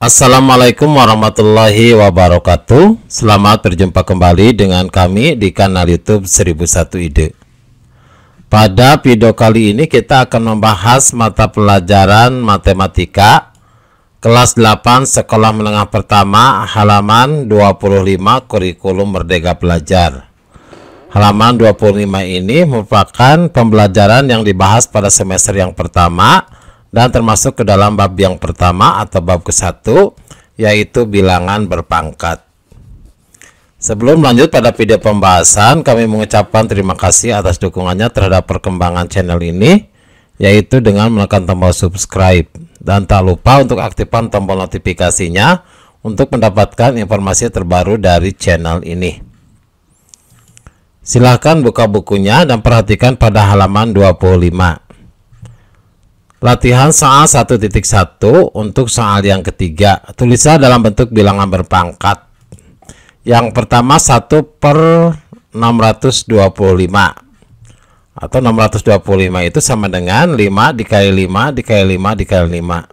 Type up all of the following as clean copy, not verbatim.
Assalamualaikum warahmatullahi wabarakatuh. Selamat berjumpa kembali dengan kami di kanal YouTube 1001 Ide. Pada video kali ini kita akan membahas mata pelajaran matematika kelas 8 sekolah menengah pertama, halaman 25, kurikulum Merdeka Belajar. Halaman 25 ini merupakan pembelajaran yang dibahas pada semester yang pertama dan termasuk ke dalam bab yang pertama atau bab ke-1, yaitu bilangan berpangkat. Sebelum lanjut pada video pembahasan, kami mengucapkan terima kasih atas dukungannya terhadap perkembangan channel ini, yaitu dengan menekan tombol subscribe. Dan tak lupa untuk aktifkan tombol notifikasinya untuk mendapatkan informasi terbaru dari channel ini. Silahkan buka bukunya dan perhatikan pada halaman 25. Latihan soal 1.1 untuk soal yang ketiga. Tulislah dalam bentuk bilangan berpangkat. Yang pertama 1 per 625. Atau 625 itu sama dengan 5 dikali 5 dikali 5 dikali 5.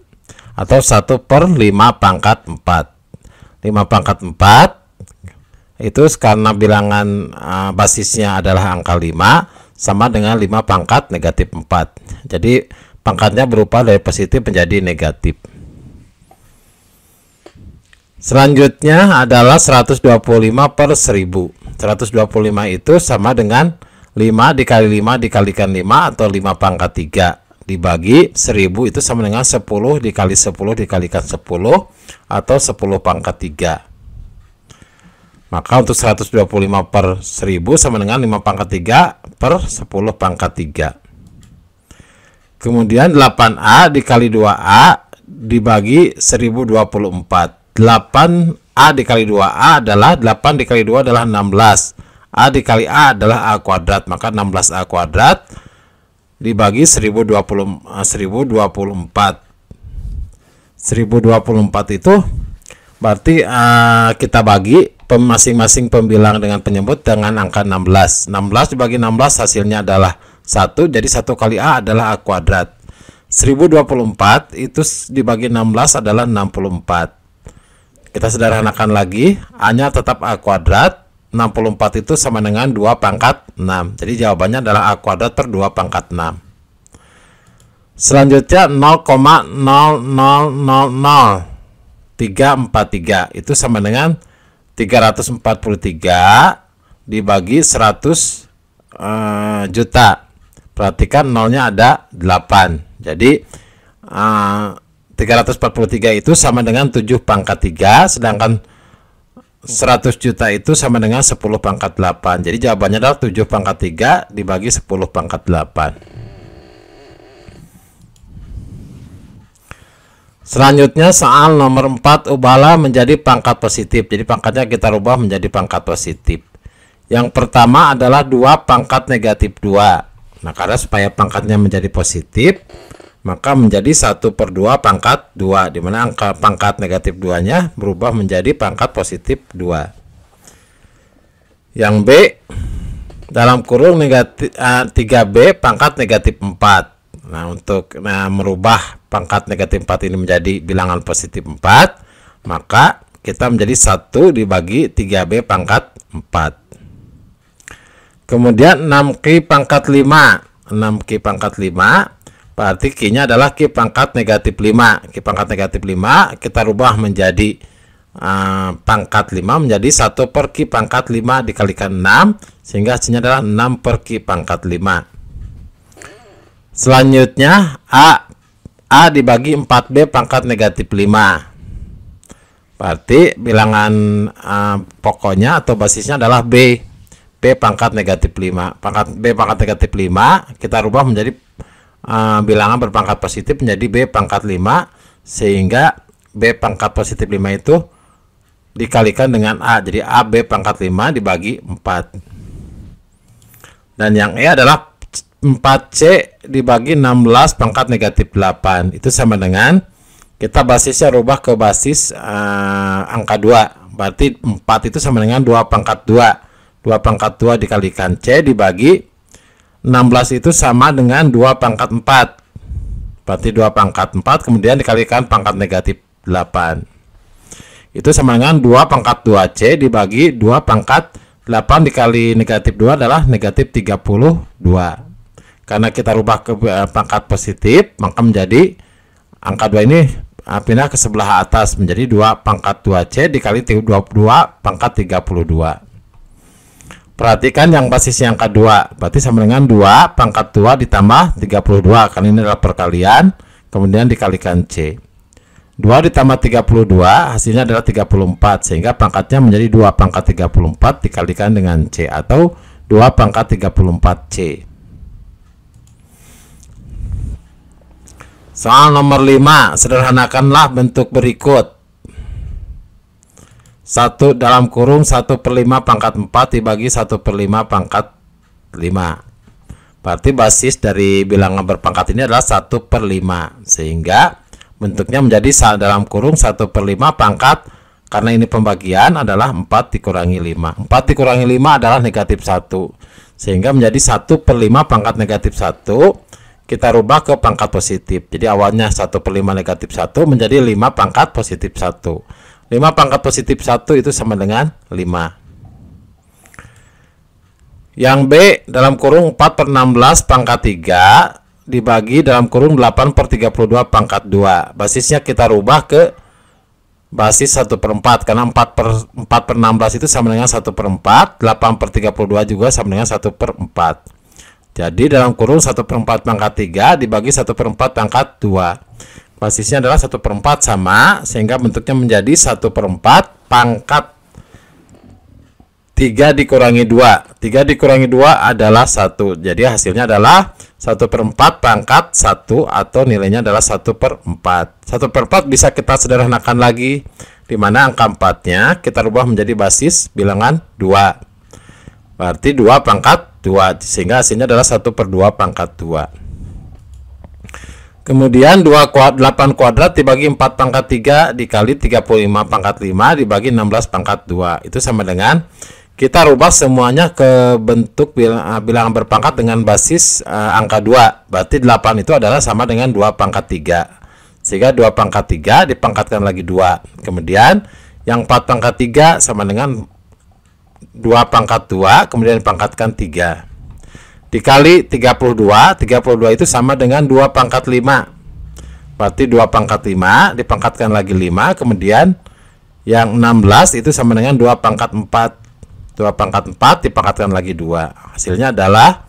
Atau 1 per 5 pangkat 4. 5 pangkat 4 itu karena bilangan basisnya adalah angka 5 sama dengan 5 pangkat negatif 4. Jadi pangkatnya berupa dari positif menjadi negatif. Selanjutnya adalah 125 per 1000. 125 itu sama dengan 5 dikali 5 dikalikan 5 atau 5 pangkat 3 dibagi 1000 itu sama dengan 10 dikali 10 dikalikan 10 atau 10 pangkat 3. Maka untuk 125 per 1000 sama dengan 5 pangkat 3 per 10 pangkat 3. Kemudian 8A dikali 2A dibagi 1024. 8A dikali 2A adalah 8 dikali 2 adalah 16. A dikali A adalah A kuadrat. Maka 16A kuadrat dibagi 1024. 1024 itu berarti kita bagi masing-masing pembilang dengan penyebut dengan angka 16. 16 dibagi 16 hasilnya adalah 1, jadi 1 kali A adalah A kuadrat. 1024 itu dibagi 16 adalah 64. Kita sederhanakan lagi, A-nya tetap A kuadrat. 64 itu sama dengan 2 pangkat 6. Jadi jawabannya adalah A kuadrat per 2 pangkat 6. Selanjutnya 0,0000343 itu sama dengan 343 dibagi 100 juta. Perhatikan nolnya ada 8. Jadi 343 itu sama dengan 7 pangkat 3, sedangkan 100 juta itu sama dengan 10 pangkat 8. Jadi jawabannya adalah 7 pangkat 3 dibagi 10 pangkat 8. Selanjutnya soal nomor 4, ubahlah menjadi pangkat positif. Jadi pangkatnya kita rubah menjadi pangkat positif. Yang pertama adalah 2 pangkat negatif 2. Nah, karena supaya pangkatnya menjadi positif, maka menjadi 1 per 2 pangkat 2, dimana angka pangkat negatif 2 nya berubah menjadi pangkat positif 2. Yang B, dalam kurung negatif 3B pangkat negatif 4. Nah, untuk merubah pangkat negatif 4 ini menjadi bilangan positif 4, maka kita menjadi 1 dibagi 3B pangkat 4. Kemudian 6Q pangkat 5. 6Q pangkat 5 berarti Q-nya adalah Q pangkat negatif 5. Q pangkat negatif 5 kita rubah menjadi pangkat 5 menjadi 1 per Q pangkat 5 dikalikan 6, sehingga hasilnya adalah 6 per Q pangkat 5. Selanjutnya A dibagi 4B pangkat negatif 5. Berarti bilangan pokoknya atau basisnya adalah B. B pangkat negatif 5. B pangkat negatif 5 kita rubah menjadi bilangan berpangkat positif menjadi B pangkat 5, sehingga B pangkat positif 5 itu dikalikan dengan A. Jadi A B pangkat 5 dibagi 4. Dan yang E adalah 4C dibagi 16 pangkat negatif 8. Itu sama dengan kita basisnya rubah ke basis angka 2. Berarti 4 itu sama dengan 2 pangkat 2. 2 pangkat 2 dikalikan C dibagi 16 itu sama dengan 2 pangkat 4. Berarti 2 pangkat 4 kemudian dikalikan pangkat negatif 8. itu sama dengan 2 pangkat 2C dibagi 2 pangkat 8 dikali negatif 2 adalah negatif 32. Karena kita rubah ke pangkat positif, maka menjadi angka 2 ini pindah ke sebelah atas menjadi 2 pangkat 2C dikali 2 pangkat 32. Perhatikan yang basisnya angka 2, berarti sama dengan 2 pangkat 2 ditambah 32, karena ini adalah perkalian, kemudian dikalikan C. 2 ditambah 32 hasilnya adalah 34, sehingga pangkatnya menjadi 2 pangkat 34 dikalikan dengan C, atau 2 pangkat 34C. Soal nomor 5, sederhanakanlah bentuk berikut. 1 dalam kurung 1/5 pangkat 4 dibagi 1/5 pangkat 5. Berarti basis dari bilangan berpangkat ini adalah 1/5, sehingga bentuknya menjadi dalam kurung 1/5 pangkat, karena ini pembagian adalah 4 dikurangi 5. 4 dikurangi 5 adalah negatif 1, sehingga menjadi 1/5 pangkat negatif 1. Kita rubah ke pangkat positif. Jadi awalnya 1/5 negatif 1 menjadi 5 pangkat positif 1. 5 pangkat positif 1 itu sama dengan 5. Yang B, dalam kurung 4/16 pangkat 3 dibagi dalam kurung 8/32 pangkat 2. Basisnya kita rubah ke basis 1/4, karena 4/16 itu sama dengan 1/4, 8/32 juga sama dengan 1/4. Jadi dalam kurung 1/4 pangkat 3 dibagi 1/4 pangkat 2. Basisnya adalah 1/4 sama, sehingga bentuknya menjadi 1/4 pangkat 3 dikurangi 2. 3 dikurangi 2 adalah 1. Jadi hasilnya adalah 1/4 pangkat 1, atau nilainya adalah 1/4. 1/4 bisa kita sederhanakan lagi, di mana angka 4-nya kita rubah menjadi basis bilangan 2. Berarti 2 pangkat 2, sehingga hasilnya adalah 1/2 pangkat 2. Kemudian 8 kuadrat dibagi 4 pangkat 3 dikali 35 pangkat 5 dibagi 16 pangkat 2. Itu sama dengan kita rubah semuanya ke bentuk bilangan berpangkat dengan basis angka 2. Berarti 8 itu adalah sama dengan 2 pangkat 3. Sehingga 2 pangkat 3 dipangkatkan lagi 2. Kemudian yang 4 pangkat 3 sama dengan 2 pangkat 2, kemudian dipangkatkan 3. Dikali 32, 32 itu sama dengan 2 pangkat 5. Berarti 2 pangkat 5 dipangkatkan lagi 5, kemudian yang 16 itu sama dengan 2 pangkat 4. 2 pangkat 4 dipangkatkan lagi 2. Hasilnya adalah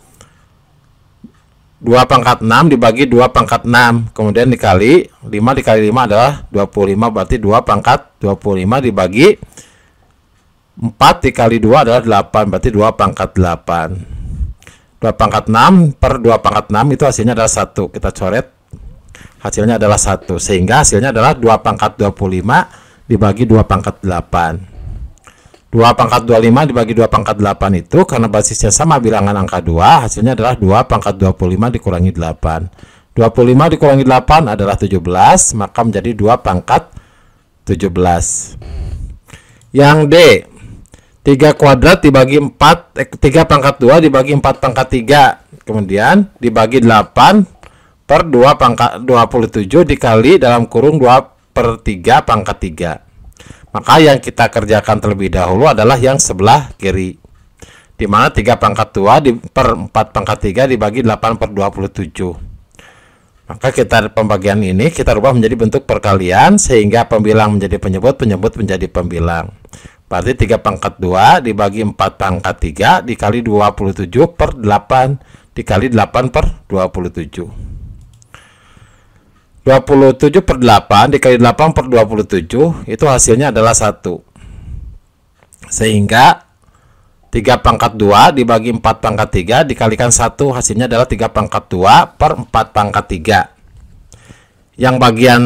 2 pangkat 6 dibagi 2 pangkat 6. Kemudian dikali 5 dikali 5 adalah 25. Berarti 2 pangkat 25 dibagi 4 dikali 2 adalah 8. Berarti 2 pangkat 8. 2 pangkat 6 per 2 pangkat 6 itu hasilnya adalah 1. Kita coret. Hasilnya adalah 1. Sehingga hasilnya adalah 2 pangkat 25 dibagi 2 pangkat 8. 2 pangkat 25 dibagi 2 pangkat 8 itu karena basisnya sama bilangan angka 2, hasilnya adalah 2 pangkat 25 dikurangi 8. 25 dikurangi 8 adalah 17, maka menjadi 2 pangkat 17. Yang D, 3 kuadrat dibagi 3 pangkat 2 dibagi 4 pangkat 3, kemudian dibagi 8 per 2 pangkat 27 dikali dalam kurung 2 per 3 pangkat 3. Maka yang kita kerjakan terlebih dahulu adalah yang sebelah kiri, di mana 3 pangkat 2 per 4 pangkat 3 dibagi 8 per 27. Maka kita pembagian ini kita rubah menjadi bentuk perkalian, sehingga pembilang menjadi penyebut, penyebut menjadi pembilang. Berarti 3 pangkat 2 dibagi 4 pangkat 3 dikali 27 per 8 dikali 8 per 27. 27 per 8 dikali 8 per 27 itu hasilnya adalah 1. Sehingga 3 pangkat 2 dibagi 4 pangkat 3 dikalikan 1 hasilnya adalah 3 pangkat 2 per 4 pangkat 3. Yang bagian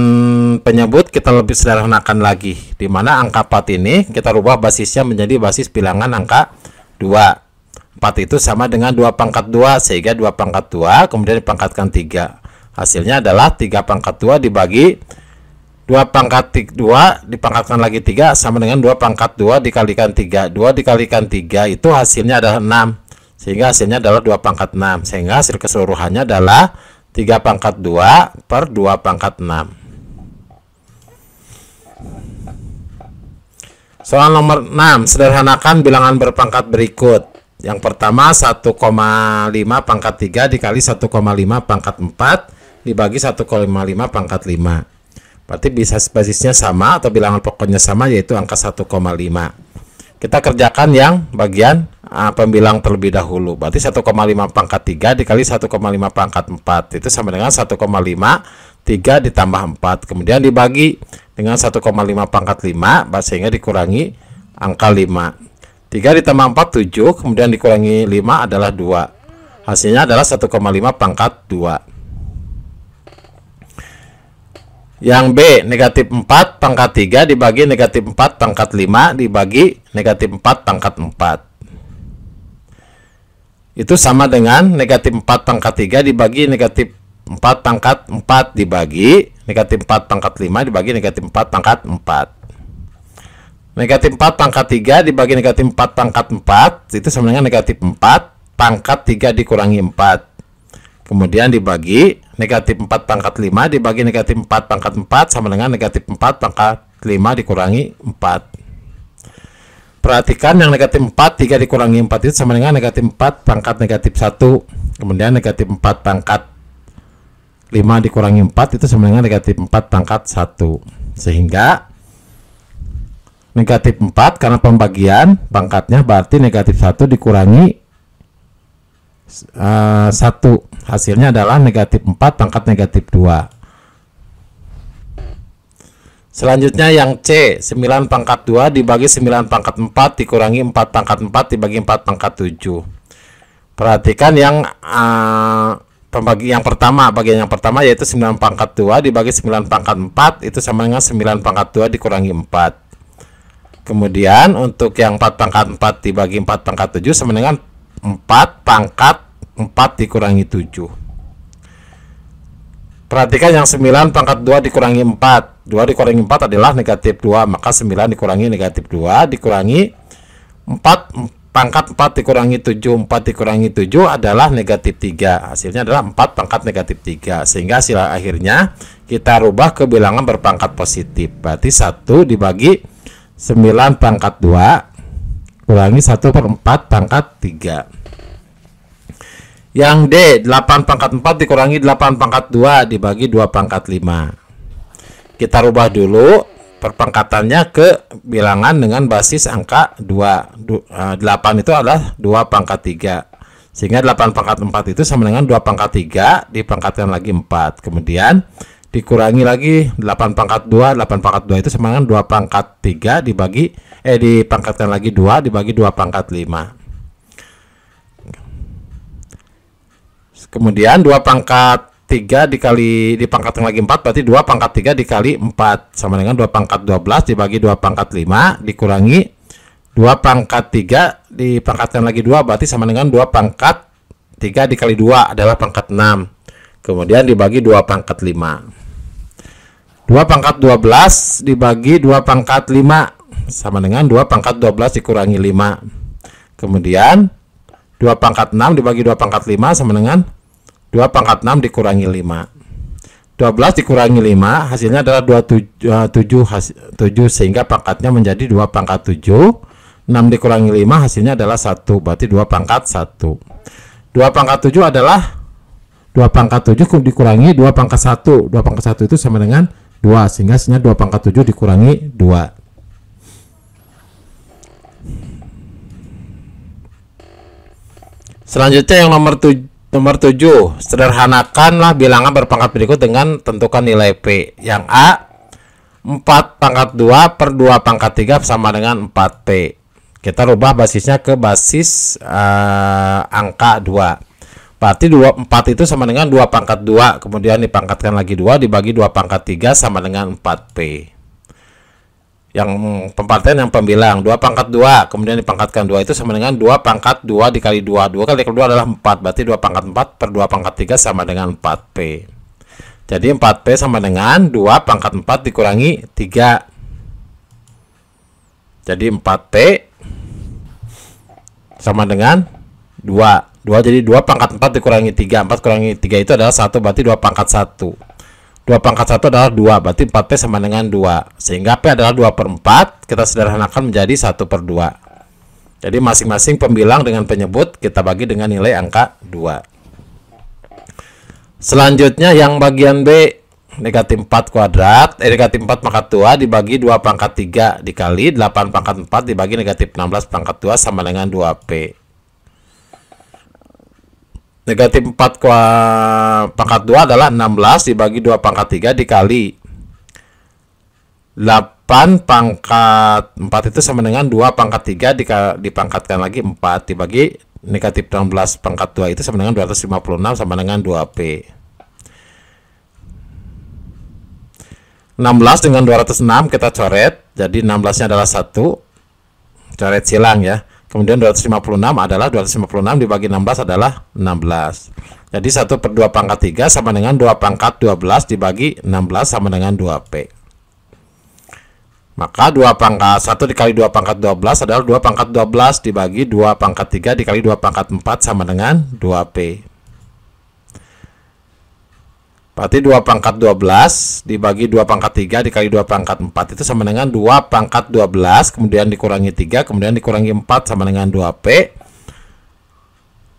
penyebut kita lebih sederhanakan lagi, di mana angka 4 ini kita rubah basisnya menjadi basis bilangan angka 2. 4 itu sama dengan 2 pangkat 2, sehingga 2 pangkat 2 kemudian dipangkatkan 3. Hasilnya adalah 3 pangkat 2 dibagi 2 pangkat 2 dipangkatkan lagi 3 sama dengan 2 pangkat 2 dikalikan 3. 2 dikalikan 3 itu hasilnya adalah 6. Sehingga hasilnya adalah 2 pangkat 6. Sehingga hasil keseluruhannya adalah 3 pangkat 2 per 2 pangkat 6. Soal nomor 6, sederhanakan bilangan berpangkat berikut. Yang pertama 1,5 pangkat 3 dikali 1,5 pangkat 4 dibagi 1,5 pangkat 5. Berarti bisa basisnya sama atau bilangan pokoknya sama, yaitu angka 1,5. Kita kerjakan yang bagian pembilang terlebih dahulu. Berarti 1,5 pangkat 3 dikali 1,5 pangkat 4 itu sama dengan 1,5 3 ditambah 4. Kemudian dibagi dengan 1,5 pangkat 5, sehingga dikurangi angka 5. 3 ditambah 4 7, kemudian dikurangi 5 adalah 2. Hasilnya adalah 1,5 pangkat 2. Yang B, negatif 4 pangkat 3 dibagi negatif 4 pangkat 5 dibagi negatif 4 pangkat 4. Itu sama dengan negatif 4 pangkat 3 dibagi negatif 4 pangkat 4 dibagi negatif 4 pangkat 5 dibagi negatif 4 pangkat 4. Negatif 4 pangkat 3 dibagi negatif 4 pangkat 4 itu sama dengan negatif 4 pangkat 3 dikurangi 4. Kemudian dibagi negatif 4 pangkat 5 dibagi negatif 4 pangkat 4 sama dengan negatif 4 pangkat 5 dikurangi 4. Perhatikan yang negatif 4 3 dikurangi 4 itu sama dengan negatif 4 pangkat negatif 1. Kemudian negatif 4 pangkat 5 dikurangi 4 itu sama dengan negatif 4 pangkat 1. Sehingga negatif 4 karena pembagian pangkatnya berarti negatif 1 dikurangi 1. Hasilnya adalah negatif 4 pangkat negatif 2. Selanjutnya yang C, 9 pangkat 2 dibagi 9 pangkat 4 dikurangi 4 pangkat 4 dibagi 4 pangkat 7. Perhatikan yang bagian yang pertama yaitu 9 pangkat 2 dibagi 9 pangkat 4 itu sama dengan 9 pangkat 2 dikurangi 4. Kemudian untuk yang 4 pangkat 4 dibagi 4 pangkat 7 sama dengan 4 pangkat 4 dikurangi 7. Perhatikan yang 9 pangkat 2 dikurangi 4. 2 dikurangi 4 adalah negatif 2, maka 9 dikurangi negatif 2 dikurangi 4 pangkat 4 dikurangi 7, 4 dikurangi 7 adalah negatif 3. Hasilnya adalah 4 pangkat negatif 3. Sehingga hasil akhirnya kita rubah ke bilangan berpangkat positif. Berarti 1 dibagi 9 pangkat 2 kurangi 1/4 pangkat 3. Yang D, 8 pangkat 4 dikurangi 8 pangkat 2 dibagi 2 pangkat 5. Kita rubah dulu perpangkatannya ke bilangan dengan basis angka 2. 8 itu adalah 2 pangkat 3. Sehingga 8 pangkat 4 itu sama dengan 2 pangkat 3 dipangkatkan lagi 4. Kemudian dikurangi lagi 8 pangkat 2. 8 pangkat 2 itu sama dengan 2 pangkat 3 dipangkatkan lagi 2 dibagi 2 pangkat 5. Kemudian 2 pangkat 3 dipangkatkan lagi 4 berarti 2 pangkat 3 dikali 4 sama dengan 2 pangkat 12 dibagi 2 pangkat 5 dikurangi 2 pangkat 3 dipangkatkan lagi 2 berarti sama dengan 2 pangkat 3 dikali 2 adalah pangkat 6. Kemudian dibagi 2 pangkat 5. 2 pangkat 12 dibagi 2 pangkat 5 sama dengan 2 pangkat 12 dikurangi 5. Kemudian 2 pangkat 6 dibagi 2 pangkat 5 sama dengan 2 pangkat 6 dikurangi 5. 12 dikurangi 5 hasilnya adalah 7 sehingga pangkatnya menjadi 2 pangkat 7. 6 dikurangi 5 hasilnya adalah 1 berarti 2 pangkat 1. 2 pangkat 7 adalah 2 pangkat 7 dikurangi 2 pangkat 1. 2 pangkat 1 itu sama dengan 2 sehingga hasilnya 2 pangkat 7 dikurangi 2. Selanjutnya yang nomor 7, sederhanakanlah bilangan berpangkat berikut dengan tentukan nilai P. Yang A, 4 pangkat 2 per 2 pangkat 3 sama dengan 4P. Kita rubah basisnya ke basis angka 2. Berarti 4 itu sama dengan 2 pangkat 2, kemudian dipangkatkan lagi 2 dibagi 2 pangkat 3 sama dengan 4P. Yang pempartian yang pembilang 2 pangkat 2 kemudian dipangkatkan 2 itu sama dengan 2 pangkat 2 dikali 2. 2 kali 2 adalah 4, berarti 2 pangkat 4 per 2 pangkat 3 sama dengan 4P. Jadi 4P sama dengan 2 pangkat 4 dikurangi 3. Jadi 4P sama dengan 2. 2 jadi 2 pangkat 4 dikurangi 3. 4 kurangi 3 itu adalah 1, berarti 2 pangkat 1. 2 pangkat 1 adalah 2, berarti 4P sama dengan 2. Sehingga P adalah 2/4, kita sederhanakan menjadi 1/2. Jadi masing-masing pembilang dengan penyebut kita bagi dengan nilai angka 2. Selanjutnya yang bagian B, negatif 4 kuadrat, negatif 4 pangkat 2 dibagi 2 pangkat 3 dikali 8 pangkat 4 dibagi negatif 16 pangkat 2 sama dengan 2P. Negatif 4 pangkat 2 adalah 16 dibagi 2 pangkat 3 dikali 8 pangkat 4 itu sama dengan 2 pangkat 3 dipangkatkan lagi 4 dibagi negatif 16 pangkat 2 itu sama dengan 256 sama dengan 2P. 16 dengan 206 kita coret, jadi 16 nya adalah 1, coret silang ya. Kemudian 256 adalah 256 dibagi 16 adalah 16. Jadi 1/2 pangkat 3 sama dengan 2 pangkat 12 dibagi 16 sama dengan 2P. Maka 2 pangkat 1 dikali 2 pangkat 12 adalah 2 pangkat 12 dibagi 2 pangkat 3 dikali 2 pangkat 4 sama dengan 2P. Berarti 2 pangkat 12 dibagi 2 pangkat 3 dikali 2 pangkat 4 itu sama dengan 2 pangkat 12 kemudian dikurangi 3 kemudian dikurangi 4 sama dengan 2P.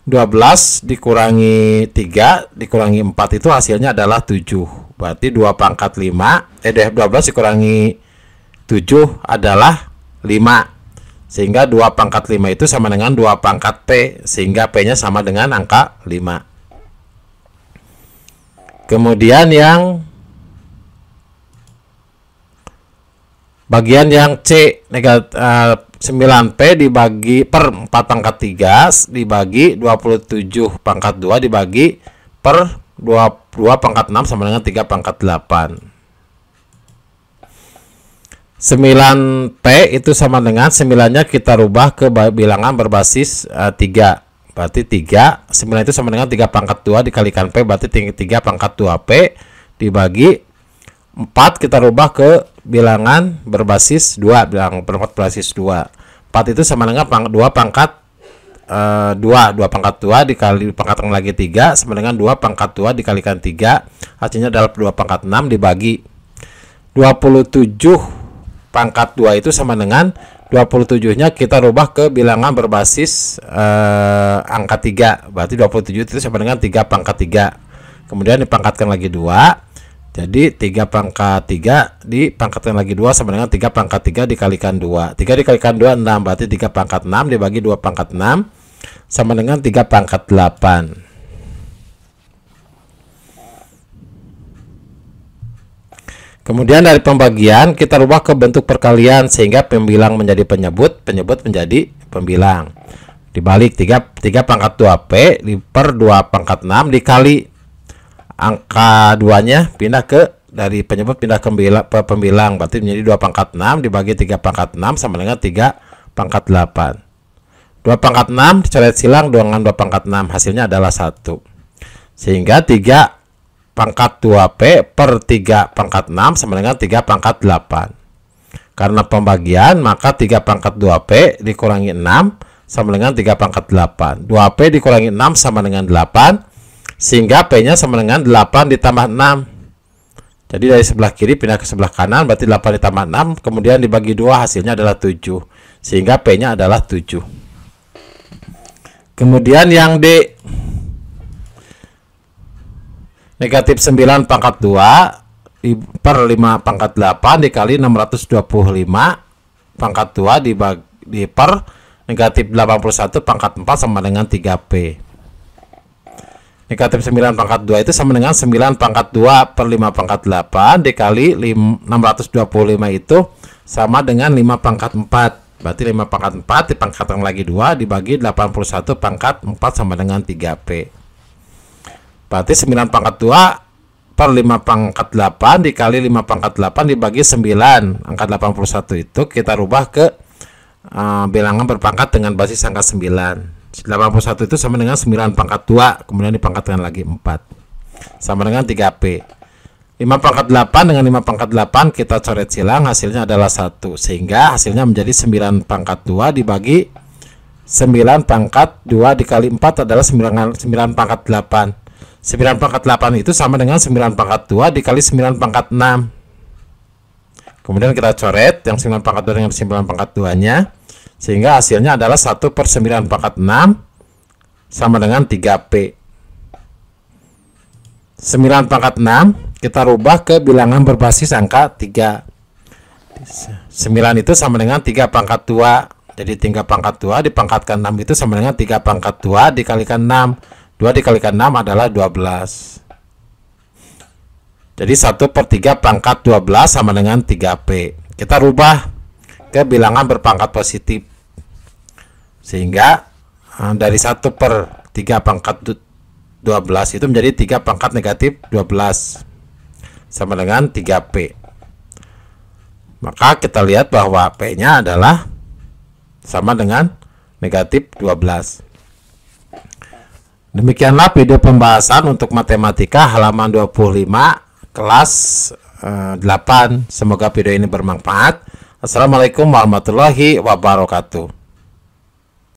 12 dikurangi 3 dikurangi 4 itu hasilnya adalah 7. Berarti 2 pangkat 12 dikurangi 7 adalah 5. Sehingga 2 pangkat 5 itu sama dengan 2 pangkat P, sehingga P nya sama dengan angka 5. Kemudian yang bagian yang C, 9P dibagi per 4 pangkat 3 dibagi 27 pangkat 2 dibagi per 2 pangkat 6 sama dengan 3 pangkat 8. 9P itu sama dengan 9-nya kita rubah ke bilangan berbasis 3. Berarti 9 itu sama dengan 3 pangkat 2 dikalikan P, berarti 3 pangkat 2P dibagi 4 kita rubah ke bilangan berbasis 2, bilangan berbasis 2. 4 itu sama dengan 2 pangkat 2 pangkat 2 dikali pangkatan lagi 3 sama dengan 2 pangkat 2 dikalikan 3, hasilnya adalah 2 pangkat 6 dibagi 27 pangkat 2 itu sama dengan 27-nya kita rubah ke bilangan berbasis angka 3. Berarti 27 itu sama dengan 3 pangkat 3. Kemudian dipangkatkan lagi 2. Jadi 3 pangkat 3 dipangkatkan lagi 2 sama dengan 3 pangkat 3 dikalikan 2. 3 dikalikan 2 6, berarti 3 pangkat 6 dibagi 2 pangkat 6 sama dengan 3 pangkat 8. Kemudian dari pembagian kita rubah ke bentuk perkalian sehingga pembilang menjadi penyebut, penyebut menjadi pembilang. Dibalik 3 pangkat 2P per 2 pangkat 6 dikali angka 2-nya pindah ke dari penyebut pindah ke pembilang, berarti menjadi 2 pangkat 6 dibagi 3 pangkat 6 sama dengan 3 pangkat 8. 2 pangkat 6 dicoret silang dengan 2 pangkat 6, hasilnya adalah 1. Sehingga 3 pangkat 2P per 3 pangkat 6 sama dengan 3 pangkat 8. Karena pembagian maka 3 pangkat 2P dikurangi 6 sama dengan 3 pangkat 8. 2P dikurangi 6 sama dengan 8, sehingga P nya sama dengan 8 ditambah 6. Jadi dari sebelah kiri pindah ke sebelah kanan, berarti 8 ditambah 6 kemudian dibagi 2 hasilnya adalah 7, sehingga P nya adalah 7. Kemudian yang D, negatif 9 pangkat 2 per 5 pangkat 8 dikali 625 pangkat 2 dibagi per negatif 81 pangkat 4 sama dengan 3P. Negatif 9 pangkat 2 itu sama dengan 9 pangkat 2 per 5 pangkat 8 dikali 625 itu sama dengan 5 pangkat 4. Berarti 5 pangkat 4 dipangkatkan lagi 2 dibagi 81 pangkat 4 sama dengan 3P. Berarti 9 pangkat 2 per 5 pangkat 8 dikali 5 pangkat 8 dibagi 9 angka 81 itu kita rubah ke bilangan berpangkat dengan basis angka 9. 81 itu sama dengan 9 pangkat 2 kemudian dipangkatkan lagi 4 sama dengan 3P. 5 pangkat 8 dengan 5 pangkat 8 kita coret silang, hasilnya adalah 1, sehingga hasilnya menjadi 9 pangkat 2 dibagi 9 pangkat 2 dikali 4 adalah 9 pangkat 8. 9 pangkat 8 itu sama dengan 9 pangkat 2 dikali 9 pangkat 6. Kemudian kita coret yang 9 pangkat 2 dengan 9 pangkat 2 nya, sehingga hasilnya adalah 1/9 pangkat 6 sama dengan 3P. 9 pangkat 6 kita rubah ke bilangan berbasis angka 3. 9 itu sama dengan 3 pangkat 2. Jadi 3 pangkat 2 dipangkatkan 6 itu sama dengan 3 pangkat 2 dikalikan 6. 2 dikalikan 6 adalah 12. Jadi 1/3 pangkat 12 sama dengan 3P. Kita rubah ke bilangan berpangkat positif. Sehingga dari 1/3 pangkat 12 itu menjadi 3 pangkat negatif 12 sama dengan 3P. Maka kita lihat bahwa P-nya adalah sama dengan negatif 12. Demikianlah video pembahasan untuk matematika halaman 25 kelas 8. Semoga video ini bermanfaat. Assalamualaikum warahmatullahi wabarakatuh.